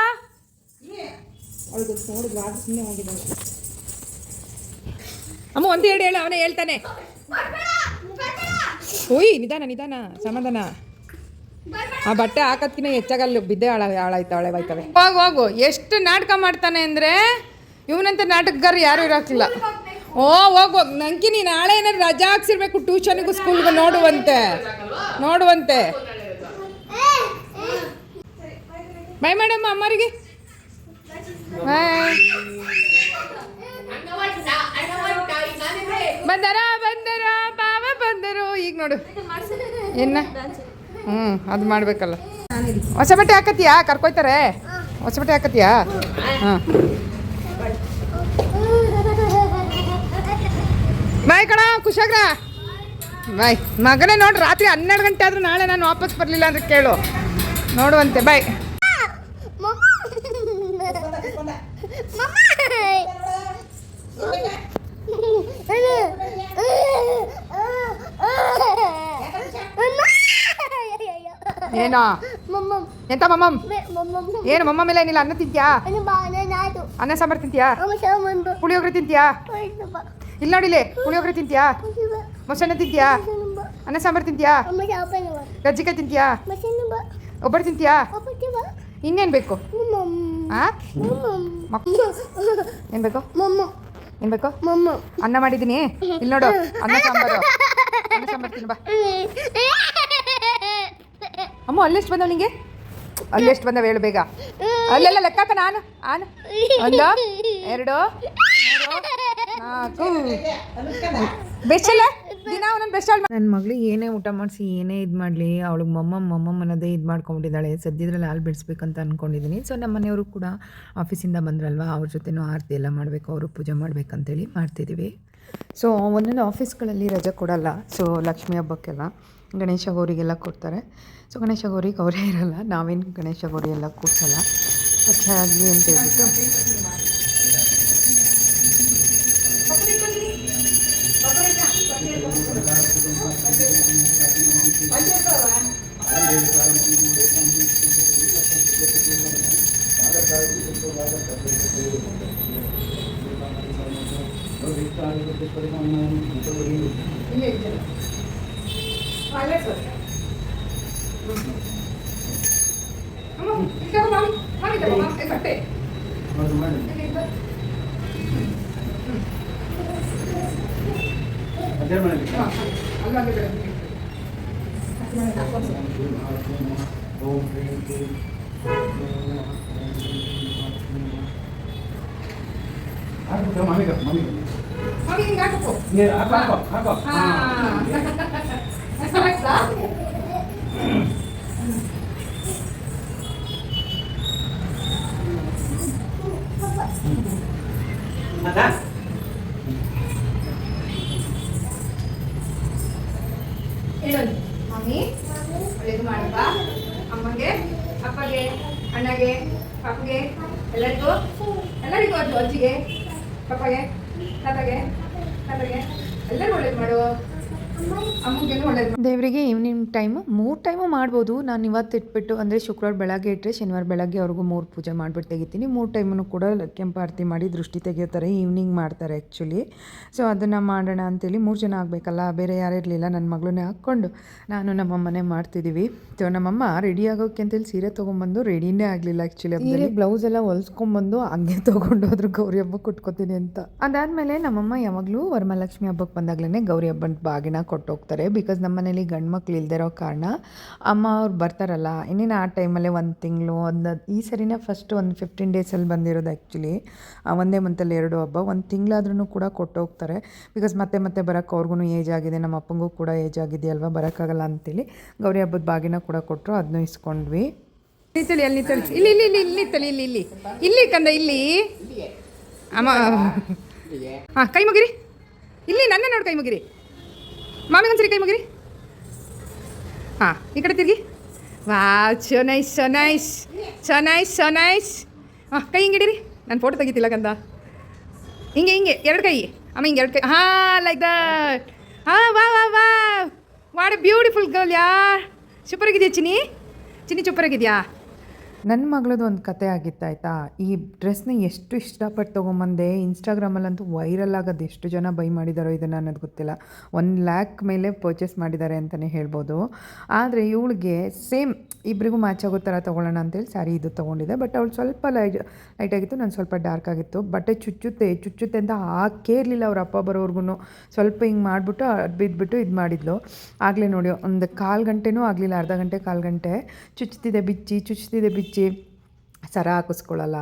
ಅಮ್ಮ ಒಂದು ಎರಡು ಹೇಳು, ಅವನೇ ಹೇಳ್ತಾನೆ. ಓಯ್ ನಿಧಾನ ನಿಧಾನ, ಸಮಾಧಾನ. ಆ ಬಟ್ಟೆ ಹಾಕೋದ್ಕಿನ್ನ ಹೆಚ್ಚಾಗಲ್ಲ, ಬಿದ್ದೆ ಹಾಳಾಯ್ತಾಳೆ ಬಾಯ್ತವೆ. ಹೋಗು ಹೋಗು. ಎಷ್ಟು ನಾಟಕ ಮಾಡ್ತಾನೆ ಅಂದರೆ ಇವನಂತ ನಾಟಕಗಾರ ಯಾರು ಇರೋಕ್ಕಿಲ್ಲ. ಓ ಹೋಗು ನಂಕಿ. ನೀನು ನಾಳೆ ಏನಾದ್ರು ರಜಾ ಹಾಕ್ಸಿರ್ಬೇಕು ಟ್ಯೂಷನ್ಗೂ ಸ್ಕೂಲ್ಗೂ. ನೋಡುವಂತೆ ನೋಡುವಂತೆ. ಬಾಯ್ ಮೇಡಮ್ ಅಮ್ಮರಿಗೆ ಬಾಯ್. ಬಂದರ ಬಂದರ ಬಾವ ಬಂದರು. ಈಗ ನೋಡು ಏನ. ಅದು ಮಾಡಬೇಕಲ್ಲ. ಹೊಸ ಬಟ್ಟೆ ಹಾಕತ್ತೀಯಾ? ಕರ್ಕೊಯ್ತಾರೆ. ಹೊಸ ಬಟ್ಟೆ ಹಾಕತ್ತೀಯಾ? ಹಾಂ ಬಾಯ್ ಕಣ ಖುಷಾಗ್ರ ಬಾಯ್. ಮಗನೇ ನೋಡ್ರಿ, ರಾತ್ರಿ 12 ಗಂಟೆ ಆದರೂ ನಾಳೆ ನಾನು ವಾಪಸ್ ಬರಲಿಲ್ಲ ಅಂದ್ರೆ ಕೇಳು, ನೋಡುವಂತೆ. ಬಾಯ್. ಏನೋ ಎಂತ ಮಮ್ಮಮ್? ಏನು ಮಮ್ಮ ಮೇಲೆ ಏನಿಲ್ಲ. ಅನ್ನ ತಿಂತ್ಯಾ? ಅನ್ನ ಸಾಂಬಾರು ತಿಂತ್ಯಾ? ಪುಳಿಯೋಗರೆ ತಿಂತ್ಯಾ? ಇಲ್ಲಿ ನೋಡಿಲಿ, ಪುಳಿಯೋಗರೆ ತಿಂತ್ಯಾ? ಮೊಸರನ್ನ ತಿಂತ್ಯಾ? ಅನ್ನ ಸಾಂಬಾರು ತಿಂತ್ಯಾ? ಕಜ್ಜಿಕಾಯಿ ತಿಂತ್ಯಾ? ಒಬ್ಬರು ತಿಂತ್ಯಾ? ಇನ್ನೇನು ಬೇಕು? ಹಾಂ ಏನು ಬೇಕು? ಏನು ಬೇಕು? ಅನ್ನ ಮಾಡಿದ್ದೀನಿ, ಇಲ್ಲಿ ನೋಡು. ಅನ್ನ ಸಾಂಬಾರು ತಿನ್ನು ಬಾ. ಅಮ್ಮ ಅಲ್ಲೆಷ್ಟು ಬಂದವ ನಿಂಗೆ? ಅಲ್ಲೆಷ್ಟು ಬಂದವ ಹೇಳು ಬೇಗ. ಅಲ್ಲೆಲ್ಲ ಲೆಕ್ಕಾಕ. ನಾನು ಆನು 1 2 3 4 ಬೆಸ್ಟ್ ಅಲ್ಲ ದಿನ ಒಂದೊಂದು ಬೆಸ್ಟ್ ಅಲ್ಲ. ನನ್ನ ಮಗಳಿಗೆ ಏನೇ ಊಟ ಮಾಡಿಸಿ ಏನೇ ಇದು ಮಾಡಲಿ, ಅವಳಿಗೆ ಮಮ್ಮಮ್ಮ ಅನ್ನೋದೇ ಇದು ಮಾಡ್ಕೊಂಡಿದ್ದಾಳೆ. ಸದ್ಯದ್ರಲ್ಲಿ ಹಾಲು ಬಿಡಿಸ್ಬೇಕಂತ ಅಂದ್ಕೊಂಡಿದ್ದೀನಿ. ಸೊ ನಮ್ಮ ಮನೆಯವರು ಕೂಡ ಆಫೀಸಿಂದ ಬಂದ್ರಲ್ವ, ಅವ್ರ ಜೊತೆನೂ ಆರತಿ ಎಲ್ಲ ಮಾಡಬೇಕು, ಅವರು ಪೂಜೆ ಮಾಡಬೇಕಂತೇಳಿ ಮಾಡ್ತಿದ್ದೀವಿ. ಸೊ ಒಂದೊಂದು ಆಫೀಸ್ಗಳಲ್ಲಿ ರಜೆ ಕೊಡಲ್ಲ. ಸೊ ಲಕ್ಷ್ಮೀ ಹಬ್ಬಕ್ಕೆಲ್ಲ ಗಣೇಶ ಗೌರಿಗೆಲ್ಲ ಕೊಡ್ತಾರೆ. ಸೊ ಗಣೇಶ ಗೌರಿಗೆ ಅವರೇ ಇರಲ್ಲ, ನಾವೇನು ಗಣೇಶ ಗೌರಿ ಎಲ್ಲ ಕೂಡ್ಸಲ್ಲ. ಆಗಲಿ ಅಂತ ಹೇಳ್ಬಿಟ್ಟು ಮಮ್ಮಿ ಒಳ್ಳೇದು ಮಾಡಪ್ಪ. ಅಮ್ಮಗೆ, ಅಪ್ಪಗೆ, ಅಣ್ಣಗೆ, ಪಾಪಗೆ, ಎಲ್ಲರಿಗೂ ಅದು ಅಜ್ಜಿಗೆ, ಪಪ್ಪಗೆ, ತಾತಗೆ ಎಲ್ಲರಿಗೂ ಒಳ್ಳೇದು ಮಾಡು. ದೇವರಿಗೆ ಈವ್ನಿಂಗ್ ಟೈಮು 3 ಟೈಮು ಮಾಡ್ಬೋದು. ನಾನು ಇವತ್ತು ಇಟ್ಬಿಟ್ಟು ಅಂದರೆ ಶುಕ್ರವಾರ ಬೆಳಗ್ಗೆ ಇಟ್ಟರೆ ಶನಿವಾರ ಬೆಳಗ್ಗೆ ಅವ್ರಿಗೂ 3 ಪೂಜೆ ಮಾಡಿಬಿಟ್ಟು ತೆಗಿತೀನಿ. 3 ಟೈಮನ್ನು ಕೂಡ ಕೆಂಪು ಆರತಿ ಮಾಡಿ ದೃಷ್ಟಿ ತೆಗಿಯೋತಾರೆ. ಈವ್ನಿಂಗ್ ಮಾಡ್ತಾರೆ ಆ್ಯಕ್ಚುಲಿ. ಸೊ ಅದನ್ನು ಮಾಡೋಣ ಅಂತೇಳಿ 3 ಜನ ಆಗಬೇಕಲ್ಲ, ಬೇರೆ ಯಾರೂ ಇರಲಿಲ್ಲ. ನನ್ನ ಮಗಳನ್ನೇ ಹಾಕ್ಕೊಂಡು ನಾನು ನಮ್ಮಮ್ಮನೇ ಮಾಡ್ತಿದ್ದೀವಿ. ಸೊ ನಮ್ಮಮ್ಮ ರೆಡಿ ಆಗೋಕ್ಕೆ ಅಂತೇಳಿ ಸೀರೆ ತೊಗೊಂಬಂದು ರೆಡಿನೇ ಆಗಲಿಲ್ಲ ಆ್ಯಕ್ಚುಲಿ. ಸೀರೆ ಬ್ಲೌಸ್ ಎಲ್ಲ ಹೊಲ್ಸ್ಕೊಂಬಂದು ಹಂಗೆ ತೊಗೊಂಡೋದ್ರು ಗೌರಿ ಹಬ್ಬಕ್ಕೆ ಉಟ್ಕೋತೀನಿ ಅಂತ. ಅದಾದಮೇಲೆ ನಮ್ಮಮ್ಮ ಯಾವಾಗಲೂ ವರಮಹಾಲಕ್ಷ್ಮಿ ಹಬ್ಬಕ್ಕೆ ಬಂದಾಗಲೇ ಗೌರಿ ಹಬ್ಬದ ಬಾಗಿನ ಕೊಟ್ಟೋಗ್ತಾರೆ. ಬಿಕಾಸ್ ನಮ್ಮ ಮನೇಲಿ ಗಂಡು ಮಕ್ಳು ಇಲ್ದಿರೋ ಕಾರಣ ಅಮ್ಮ ಅವ್ರು ಬರ್ತಾರಲ್ಲ, ಇನ್ನೇನು ಆ ಟೈಮಲ್ಲೇ 1 ತಿಂಗಳು ಈ ಸರಿನೇ ಫಸ್ಟ್ ಒಂದು 15 ಡೇಸಲ್ಲಿ ಬಂದಿರೋದು ಆ್ಯಕ್ಚುಲಿ. ಒಂದೇ ಮಂತಲ್ಲಿ 2 ಹಬ್ಬ 1 ತಿಂಗಳಾದ್ರೂ ಕೂಡ ಕೊಟ್ಟೋಗ್ತಾರೆ. ಬಿಕಾಸ್ ಮತ್ತೆ ಬರೋಕ್ಕೆ ಅವ್ರಿಗೂ ಏಜ್ ಆಗಿದೆ, ನಮ್ಮ ಅಪ್ಪಂಗೂ ಕೂಡ ಏಜ್ ಆಗಿದೆಯಲ್ವ, ಬರೋಕ್ಕಾಗಲ್ಲ ಅಂತೇಳಿ ಗೌರಿ ಹಬ್ಬದ ಬಾಗಿನ ಕೂಡ ಕೊಟ್ಟರು. ಅದನ್ನೂ ಇಸ್ಕೊಂಡ್ವಿ. ನಿಂತಳಿ ಅಲ್ಲಿ ನಿಂತಳಿ, ಇಲ್ಲಿ ಇಲ್ಲಿ ಇಲ್ಲಿ ಇಲ್ಲಿ ತಳಿ ಇಲ್ಲಿ ಇಲ್ಲಿ ಇಲ್ಲಿ ಕಂದ ಇಲ್ಲಿ ಅಮ್ಮ. ಹಾಂ ಕೈ ಮುಗಿರಿ, ಇಲ್ಲಿ ನನ್ನ ನೋಡಿ ಕೈ ಮುಗಿರಿ, ಮಾಮಿಗೊಂದ್ಸರಿ ಕೈ ಮುಗಿರಿ. ಹಾಂ ಈ ಕಡೆ ತಿರುಗಿ. ವಾವ್ ಚೋ ನೈಸ್ ಚೋ ನೈಸ್ ಚೋ ನೈಸ್ ಚೋ ನೈಸ್. ಹಾಂ ಕೈ ಹಿಂಗೆ ಇಡೀರಿ, ನಾನು ಫೋಟೋ ತೆಗಿತಿಲ್ಲ ಕಂದ. ಹಿಂಗೆ 2 ಕೈ ಅಮ್ಮ, ಹಿಂಗೆ 2 ಕೈ. ಹಾಂ ಲೈಕ್ ದಟ್. ಹಾಂ ವಾ ವಾಟ್ ಎ ಬ್ಯೂಟಿಫುಲ್ ಗರ್ಲ್ ಯಾರ್. ಸೂಪರಾಗಿದೆಯಾ ಚಿನ್ನಿ ಸೂಪರಾಗಿದೆಯಾ. ನನ್ನ ಮಗಳದ್ದು ಒಂದು ಕತೆ ಆಗಿತ್ತಾಯ್ತಾ. ಈ ಡ್ರೆಸ್ನ ಎಷ್ಟು ಇಷ್ಟಪಟ್ಟು ತೊಗೊಂಬಂದೆ. ಇನ್ಸ್ಟಾಗ್ರಾಮಲ್ಲಂತೂ ವೈರಲ್ ಆಗೋದು, ಎಷ್ಟು ಜನ ಬೈ ಮಾಡಿದಾರೋ ಇದನ್ನು ಅನ್ನೋದು ಗೊತ್ತಿಲ್ಲ. 1 ಲ್ಯಾಕ್ ಮೇಲೆ ಪರ್ಚೇಸ್ ಮಾಡಿದ್ದಾರೆ ಅಂತಲೇ ಹೇಳ್ಬೋದು. ಆದರೆ ಇವಳಿಗೆ ಸೇಮ್ ಇಬ್ಬರಿಗೂ ಮ್ಯಾಚ್ ಆಗೋ ಥರ ತೊಗೊಳ್ಳೋಣ ಅಂತೇಳಿ ಸ್ಯಾರಿ ಇದು ತೊಗೊಂಡಿದ್ದೆ. ಬಟ್ ಅವಳು ಸ್ವಲ್ಪ ಲೈಟಾಗಿತ್ತು, ನಾನು ಸ್ವಲ್ಪ ಡಾರ್ಕ್ ಆಗಿತ್ತು. ಬಟ್ಟೆ ಚುಚ್ಚುತ್ತೆ ಅಂತ ಹಾಕೇ ಇರಲಿಲ್ಲ. ಅವ್ರ ಅಪ್ಪ ಬರೋರ್ಗು ಸ್ವಲ್ಪ ಹಿಂಗೆ ಮಾಡಿಬಿಟ್ಟು ಬಿದ್ದುಬಿಟ್ಟು ಇದು ಮಾಡಿದ್ಲು. ಆಗಲೇ ನೋಡಿ ಒಂದು 1/4 ಗಂಟೆನೂ ಆಗಲಿಲ್ಲ, ಅರ್ಧ ಗಂಟೆ 1/4 ಗಂಟೆ ಚುಚ್ತಿದೆ ಬಿಚ್ಚಿ. ಸರ ಹಾಕಿಸ್ಕೊಳ್ಳಲ್ಲ,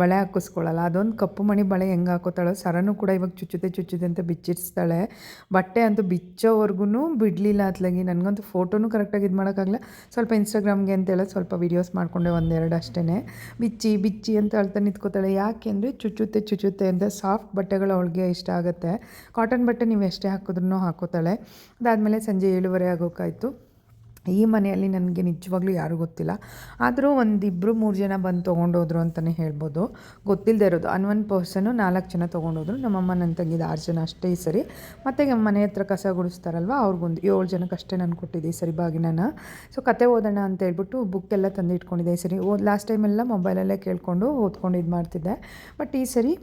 ಬಳೆ ಹಾಕಿಸ್ಕೊಳ್ಳಲ್ಲ. ಅದೊಂದು ಕಪ್ಪು ಮಣಿ ಬಳೆ ಹೆಂಗೆ ಹಾಕೋತಾಳೋ ಸರನೂ ಕೂಡ ಇವಾಗ ಚುಚ್ಚುತ್ತೆ ಅಂತ ಬಿಚ್ಚಿಡ್ಸ್ತಾಳೆ. ಬಟ್ಟೆ ಅಂತೂ ಬಿಚ್ಚೋವರೆಗೂ ಬಿಡಲಿಲ್ಲ ಅತ್ಲಾಗಿ. ನನಗಂತೂ ಫೋಟೋನೂ ಕರೆಕ್ಟಾಗಿ ಇದು ಮಾಡೋಕ್ಕಾಗಲ್ಲ. ಸ್ವಲ್ಪ ಇನ್ಸ್ಟಾಗ್ರಾಮ್ಗೆ ಅಂತೇಳಿ ಸ್ವಲ್ಪ ವೀಡಿಯೋಸ್ ಮಾಡಿಕೊಂಡೆ, 1-2 ಅಷ್ಟೇ. ಬಿಚ್ಚಿ ಅಂತ ಹೇಳ್ತಾ ನಿಂತ್ಕೋತಾಳೆ. ಯಾಕೆ ಅಂದರೆ ಚುಚ್ಚುತ್ತೆ ಅಂತ. ಸಾಫ್ಟ್ ಬಟ್ಟೆಗಳು ಅವಳಿಗೆ ಇಷ್ಟ ಆಗುತ್ತೆ. ಕಾಟನ್ ಬಟ್ಟೆ ನೀವು ಎಷ್ಟೇ ಹಾಕಿದ್ರೂ ಹಾಕೋತಾಳೆ. ಅದಾದಮೇಲೆ ಸಂಜೆ 7:30 ಆಗೋಕ್ಕಾಯಿತು. ಈ ಮನೆಯಲ್ಲಿ ನನಗೆ ನಿಜವಾಗ್ಲೂ ಯಾರೂ ಗೊತ್ತಿಲ್ಲ. ಆದರೂ 1-2-3 ಜನ ಬಂದು ತೊಗೊಂಡೋದ್ರು ಅಂತಲೇ ಹೇಳ್ಬೋದು. ಗೊತ್ತಿಲ್ಲದೆ ಇರೋದು ಅನ್ವನ್ ಪರ್ಸನ್ನು 4 ಜನ ತೊಗೊಂಡೋದ್ರು. ನಮ್ಮಮ್ಮ ನನ್ನ ತಂಗಿದ 6 ಜನ ಅಷ್ಟೇ ಈ ಸರಿ. ಮತ್ತು ಮನೆ ಹತ್ರ ಕಸ ಗುಡಿಸ್ತಾರಲ್ವ, ಅವ್ರಿಗೊಂದು 7 ಜನಕ್ಕೆ ಅಷ್ಟೇ ನಾನು ಕೊಟ್ಟಿದ್ದೆ ಈ ಸರಿ ಬಾಗಿನ. ಸೊ ಕತೆ ಓದೋಣ ಅಂತ ಹೇಳ್ಬಿಟ್ಟು ಬುಕ್ಕೆಲ್ಲ ತಂದು ಇಟ್ಕೊಂಡಿದ್ದೆ ಈ ಸರಿ. ಲಾಸ್ಟ್ ಟೈಮೆಲ್ಲ ಮೊಬೈಲಲ್ಲೇ ಕೇಳಿಕೊಂಡು ಓದ್ಕೊಂಡು ಇದು ಮಾಡ್ತಿದ್ದೆ. ಬಟ್ ಈ ಸರಿ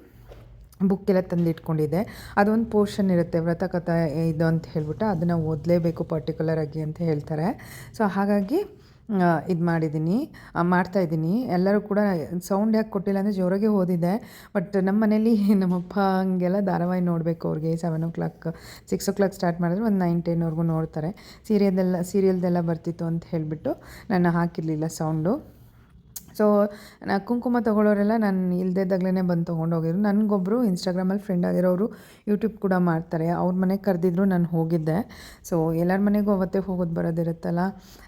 ಬುಕ್ಕೆಲ್ಲ ತಂದು ಇಟ್ಕೊಂಡಿದ್ದೆ. ಅದೊಂದು ಪೋರ್ಷನ್ ಇರುತ್ತೆ ವ್ರತಕಥೆ ಇದು ಅಂತ ಹೇಳ್ಬಿಟ್ಟು, ಅದನ್ನು ಓದಲೇಬೇಕು ಪರ್ಟಿಕ್ಯುಲರಾಗಿ ಅಂತ ಹೇಳ್ತಾರೆ. ಸೊ ಹಾಗಾಗಿ ಇದು ಮಾಡ್ತಾಯಿದ್ದೀನಿ. ಎಲ್ಲರೂ ಕೂಡ ಸೌಂಡ್ ಯಾಕೆ ಕೊಟ್ಟಿಲ್ಲ ಅಂದರೆ ಜೋರಾಗೆ ಓದಿದ್ದೆ. ಬಟ್ ನಮ್ಮ ಮನೇಲಿ ನಮ್ಮಪ್ಪ ಹಂಗೆಲ್ಲ ಧಾರಾವಾಹಿ ನೋಡಬೇಕು, ಅವ್ರಿಗೆ 7 o'clock 6 o'clock ಸ್ಟಾರ್ಟ್ ಮಾಡಿದ್ರೆ ಒಂದು 9-10ವರೆಗೂ ನೋಡ್ತಾರೆ. ಸೀರಿಯಲ್ದೆಲ್ಲ ಬರ್ತಿತ್ತು ಅಂತ ಹೇಳಿಬಿಟ್ಟು ನಾನು ಹಾಕಿರಲಿಲ್ಲ ಸೌಂಡು. ಸೊ ಕುಂಕುಮ ತೊಗೊಳ್ಳೋರೆಲ್ಲ ನಾನು ಇಲ್ಲದಿದ್ದಾಗಲೇ ಬಂದು ತೊಗೊಂಡೋಗಿದ್ರು. ನನಗೊಬ್ಬರು ಇನ್ಸ್ಟಾಗ್ರಾಮಲ್ಲಿ ಫ್ರೆಂಡ್ ಆಗಿರೋರು ಯೂಟ್ಯೂಬ್ ಕೂಡ ಮಾಡ್ತಾರೆ. ಅವ್ರ ಮನೆಗೆ ಕರೆದಿದ್ರು, ನಾನು ಹೋಗಿದ್ದೆ. ಸೊ ಎಲ್ಲರ ಮನೆಗೂ ಅವತ್ತೇ ಹೋಗೋದು ಬರೋದಿರುತ್ತಲ್ಲ,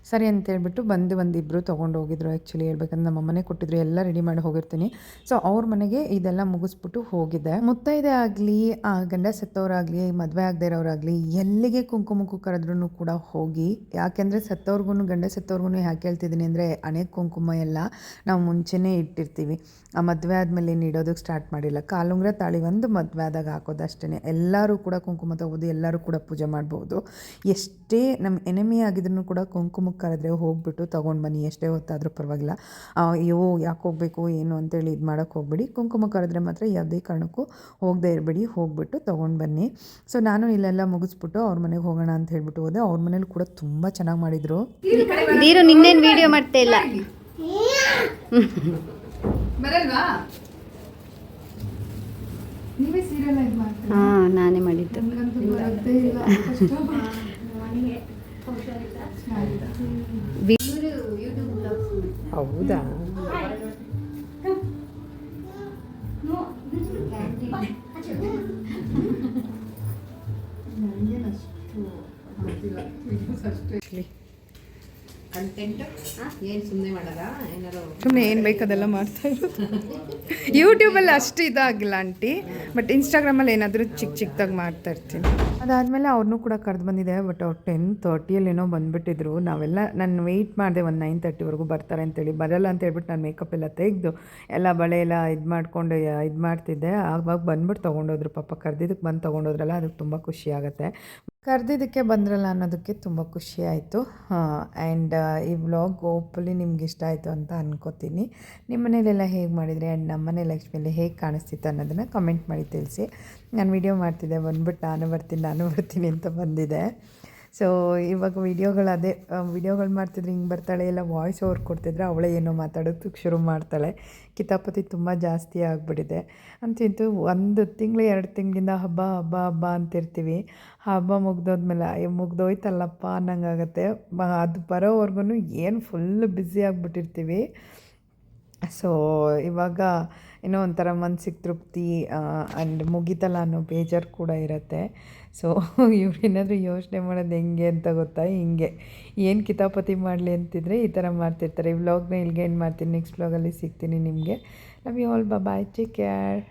ಸರಿ ಅಂತೇಳ್ಬಿಟ್ಟು ಒಂದಿಬ್ಬರು ತೊಗೊಂಡೋಗಿದ್ರು. ಆ್ಯಕ್ಚುಲಿ ಹೇಳ್ಬೇಕಂದ್ರೆ ನಮ್ಮ ಮನೆ ಕೊಟ್ಟಿದ್ರು, ಎಲ್ಲ ರೆಡಿ ಮಾಡಿ ಹೋಗಿರ್ತೀನಿ. ಸೊ ಅವ್ರ ಮನೆಗೆ ಇದೆಲ್ಲ ಮುಗಿಸ್ಬಿಟ್ಟು ಹೋಗಿದ್ದೆ. ಮುತ್ತೈದೆ ಆಗಲಿ, ಗಂಡ ಸತ್ತವರಾಗಲಿ, ಮದುವೆ ಆಗದೆ ಇರೋರಾಗಲಿ, ಎಲ್ಲಿಗೆ ಕುಂಕುಮಕ್ಕೂ ಕರೆದ್ರೂ ಕೂಡ ಹೋಗಿ. ಯಾಕೆಂದರೆ ಗಂಡ ಸತ್ತವ್ರಿಗೂ ಯಾಕೆ ಹೇಳ್ತಿದ್ದೀನಿ ಅಂದರೆ, ಹಣೆ ಕುಂಕುಮ ಎಲ್ಲ ನಾವು ಮುಂಚೆನೇ ಇಟ್ಟಿರ್ತೀವಿ. ಆ ಮದುವೆ ಆದಮೇಲೆ ಏನು ಇಡೋದಕ್ಕೆ ಸ್ಟಾರ್ಟ್ ಮಾಡಿಲ್ಲ. ಕಾಲುಂಗ್ರ ತಾಳಿ ಒಂದು ಮದುವೆ ಆದಾಗ ಹಾಕೋದು ಅಷ್ಟೇ. ಎಲ್ಲರೂ ಕೂಡ ಕುಂಕುಮ ತೊಗೋಬೋದು, ಎಲ್ಲರೂ ಕೂಡ ಪೂಜೆ ಮಾಡ್ಬೋದು. ಎಷ್ಟೇ ನಮ್ಮ ಎನಿಮಿ ಆಗಿದ್ರೂ ಕೂಡ ಕುಂಕುಮಕ್ಕೆ ಕರೆದ್ರೆ ಹೋಗ್ಬಿಟ್ಟು ತೊಗೊಂಡು ಬನ್ನಿ, ಎಷ್ಟೇ ಹೊತ್ತಾದರೂ ಪರವಾಗಿಲ್ಲ. ಅಯ್ಯೋ ಯಾಕೆ ಹೋಗಬೇಕು ಏನು ಅಂತೇಳಿ ಇದು ಮಾಡೋಕ್ಕೆ ಹೋಗ್ಬೇಡಿ. ಕುಂಕುಮ ಕರೆದ್ರೆ ಮಾತ್ರ ಯಾವುದೇ ಕಾರಣಕ್ಕೂ ಹೋಗದೇ ಇರಬೇಡಿ, ಹೋಗ್ಬಿಟ್ಟು ತೊಗೊಂಡು ಬನ್ನಿ. ಸೊ ನಾನು ಇಲ್ಲೆಲ್ಲ ಮುಗಿಸ್ಬಿಟ್ಟು ಅವ್ರ ಮನೆಗೆ ಹೋಗೋಣ ಅಂತ ಹೇಳ್ಬಿಟ್ಟು ಹೋದೆ. ಅವ್ರ ಮನೇಲಿ ಕೂಡ ತುಂಬ ಚೆನ್ನಾಗಿ ಮಾಡಿದರು. ನಿನ್ನೇನು ವೀಡಿಯೋ ಮಾಡ್ತಾ ಇಲ್ಲ ಬರಲ್ವಾ? ನೀವೇ ಸೀರಿಯಲ್ ಇದು ಮಾಡ್ತೀರಾ? ಹಾಂ ನಾನೇ ಮಾಡಿದ್ದು. ಹೌದಾ? ಕಂಟೆಂಟ್ ಏನು ಸುಮ್ಮನೆ ಮಾಡೋದ, ಏನಾರು ಸುಮ್ಮನೆ ಏನು ಬೇಕು ಅದೆಲ್ಲ ಮಾಡ್ತಾ ಇರೋದು. ಯೂಟ್ಯೂಬಲ್ಲಿ ಅಷ್ಟು ಇದಾಗಿಲ್ಲ ಆಂಟಿ, ಬಟ್ ಇನ್ಸ್ಟಾಗ್ರಾಮಲ್ಲಿ ಏನಾದರೂ ಚಿಕ್ಕದಾಗಿ ಮಾಡ್ತಾ ಇರ್ತೀನಿ. ಅದಾದಮೇಲೆ ಅವ್ರನ್ನೂ ಕೂಡ ಕರೆದು ಬಂದಿದೆ. ಬಟ್ ಅವ್ರು 10:30 ಏನೋ ಬಂದುಬಿಟ್ಟಿದ್ರು. ನಾನು ವೆಯ್ಟ್ ಮಾಡಿದೆ, ಒಂದು 9:30ವರೆಗೂ ಬರ್ತಾರೆ ಅಂತೇಳಿ. ಬರಲ್ಲ ಅಂತ ಹೇಳ್ಬಿಟ್ಟು ನಾನು ಮೇಕಪ್ ಎಲ್ಲ ತೆಗೆದು ಎಲ್ಲ ಬಳೆ ಎಲ್ಲ ಇದು ಮಾಡ್ತಿದ್ದೆ. ಆವಾಗ ಬಂದ್ಬಿಟ್ಟು ತೊಗೊಂಡೋದ್ರು. ಪಾಪ ಕರೆದಿದ್ದಕ್ಕೆ ಬಂದು ತೊಗೊಂಡೋದ್ರಲ್ಲ, ಅದಕ್ಕೆ ತುಂಬ ಖುಷಿ ಆಗುತ್ತೆ. ಕರೆದಿದ್ದಕ್ಕೆ ಬಂದ್ರಲ್ಲ ಅನ್ನೋದಕ್ಕೆ ತುಂಬ ಖುಷಿ ಆಯಿತು. ಆ್ಯಂಡ್ ಈ ವ್ಲಾಗ್ ಹೋಪ್ಫುಲಿ ನಿಮ್ಗೆ ಇಷ್ಟ ಆಯಿತು ಅಂತ ಅನ್ಕೋತೀನಿ. ನಿಮ್ಮ ಮನೇಲೆಲ್ಲ ಹೇಗೆ ಮಾಡಿದರೆ ಆ್ಯಂಡ್ ನಮ್ಮ ಮನೆ ಲಕ್ಷ್ಮಿಯಲ್ಲಿ ಹೇಗೆ ಕಾಣಿಸ್ತಿತ್ತು ಅನ್ನೋದನ್ನು ಕಮೆಂಟ್ ಮಾಡಿ ತಿಳಿಸಿ. ನಾನು ವೀಡಿಯೋ ಮಾಡ್ತಿದ್ದೆ, ಬಂದ್ಬಿಟ್ಟು ನಾನು ಬರ್ತೀನಿ ಅಂತ ಬಂದಿದೆ. ಸೊ ಇವಾಗ ವೀಡಿಯೋಗಳು ಮಾಡ್ತಿದ್ರೆ ಹಿಂಗೆ ಬರ್ತಾಳೆ, ಎಲ್ಲ ವಾಯ್ಸ್ ಓವರ್ ಕೊಡ್ತಿದ್ರೆ ಅವಳೇ ಏನೋ ಮಾತಾಡೋದಕ್ಕೆ ಶುರು ಮಾಡ್ತಾಳೆ. ಕಿತಾಪತಿ ತುಂಬ ಜಾಸ್ತಿ ಆಗಿಬಿಟ್ಟಿದೆ. ಅಂತಿಂತೂ 1 ತಿಂಗಳು 2 ತಿಂಗಳಿಂದ ಹಬ್ಬ ಅಂತಿರ್ತೀವಿ. ಹಬ್ಬ ಮುಗ್ದೋದ್ಮೇಲೆ ಮುಗ್ದೋಯ್ತಲ್ಲಪ್ಪ ಅನ್ನಂಗಾಗತ್ತೆ. ಅದು ಬರೋವರೆಗೂ ಏನು ಫುಲ್ ಬ್ಯುಸಿ ಆಗಿಬಿಟ್ಟಿರ್ತೀವಿ. ಸೊ ಇವಾಗ ಏನೋ ಒಂಥರ ಮನ್ಸಿಗೆ ತೃಪ್ತಿ ಆ್ಯಂಡ್ ಮುಗಿತಲ್ಲ ಅನ್ನೋ ಬೇಜಾರು ಕೂಡ ಇರುತ್ತೆ. ಸೊ ಇವ್ರೇನಾದರೂ ಯೋಚನೆ ಮಾಡೋದು ಹೆಂಗೆ ಅಂತ ಗೊತ್ತಾ, ಹಿಂಗೆ ಏನು ಕಿತಾಪತಿ ಮಾಡಲಿ ಅಂತಿದ್ರೆ ಈ ಥರ ಮಾಡ್ತಿರ್ತಾರೆ. ಈ ವ್ಲಾಗ್ನ ಇಲ್ಲಿಗೆ ಎಂಡ್ ಮಾಡ್ತೀನಿ. ನೆಕ್ಸ್ಟ್ ವ್ಲಾಗಲ್ಲಿ ಸಿಗ್ತೀನಿ ನಿಮಗೆ. Love you all, bye, take care.